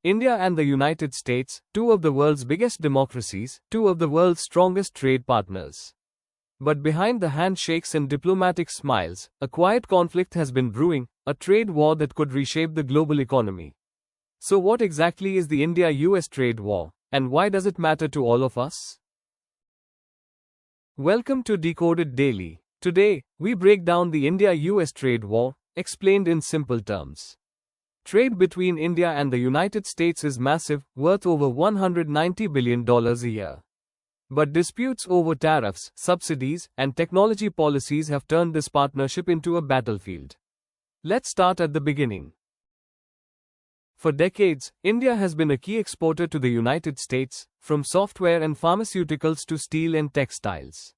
India and the United States, two of the world's biggest democracies, two of the world's strongest trade partners. But behind the handshakes and diplomatic smiles, a quiet conflict has been brewing, a trade war that could reshape the global economy. So what exactly is the India-US trade war, and why does it matter to all of us? Welcome to Decoded Daily. Today, we break down the India-US trade war, explained in simple terms. Trade between India and the United States is massive, worth over $190 billion a year. But disputes over tariffs, subsidies, and technology policies have turned this partnership into a battlefield. Let's start at the beginning. For decades, India has been a key exporter to the United States, from software and pharmaceuticals to steel and textiles.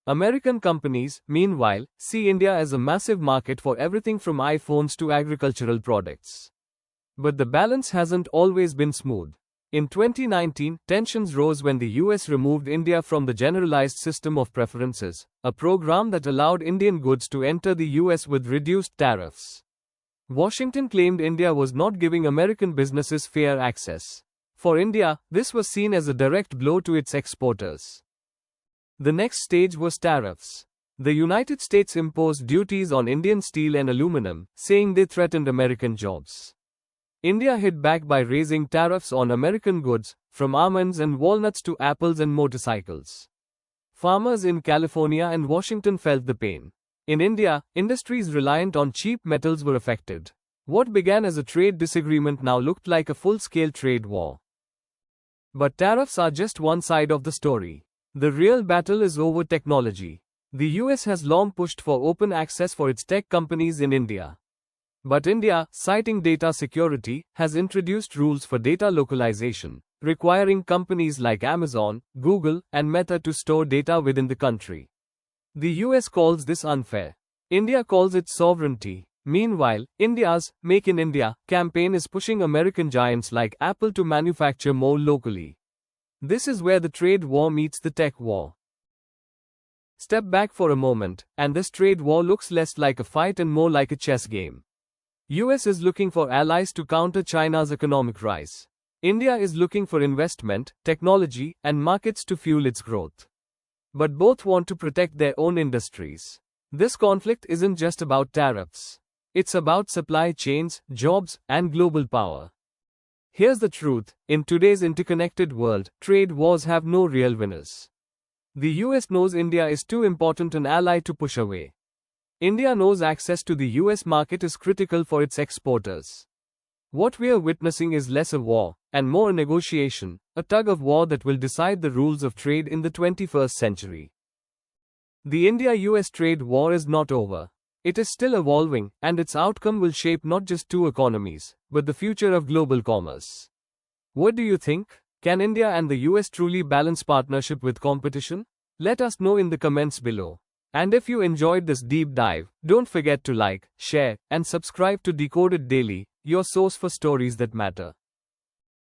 American companies, meanwhile, see India as a massive market for everything from iPhones to agricultural products. But the balance hasn't always been smooth. In 2019, tensions rose when the US removed India from the Generalized System of Preferences, a program that allowed Indian goods to enter the US with reduced tariffs. Washington claimed India was not giving American businesses fair access. For India, this was seen as a direct blow to its exporters. The next stage was tariffs. The United States imposed duties on Indian steel and aluminum, saying they threatened American jobs. India hit back by raising tariffs on American goods, from almonds and walnuts to apples and motorcycles. Farmers in California and Washington felt the pain. In India, industries reliant on cheap metals were affected. What began as a trade disagreement now looked like a full-scale trade war. But tariffs are just one side of the story. The real battle is over technology. The US has long pushed for open access for its tech companies in India. But India, citing data security, has introduced rules for data localization, requiring companies like Amazon, Google, and Meta to store data within the country. The US calls this unfair. India calls it sovereignty. Meanwhile, India's Make in India campaign is pushing American giants like Apple to manufacture more locally. This is where the trade war meets the tech war. Step back for a moment, and this trade war looks less like a fight and more like a chess game. US is looking for allies to counter China's economic rise. India is looking for investment, technology, and markets to fuel its growth. But both want to protect their own industries. This conflict isn't just about tariffs. It's about supply chains, jobs, and global power. Here's the truth, in today's interconnected world, trade wars have no real winners. The US knows India is too important an ally to push away. India knows access to the US market is critical for its exporters. What we are witnessing is less a war, and more a negotiation, a tug-of-war that will decide the rules of trade in the 21st century. The India-US trade war is not over. It is still evolving, and its outcome will shape not just two economies, but the future of global commerce. What do you think? Can India and the US truly balance partnership with competition? Let us know in the comments below. And if you enjoyed this deep dive, don't forget to like, share, and subscribe to Decoded Daily, your source for stories that matter.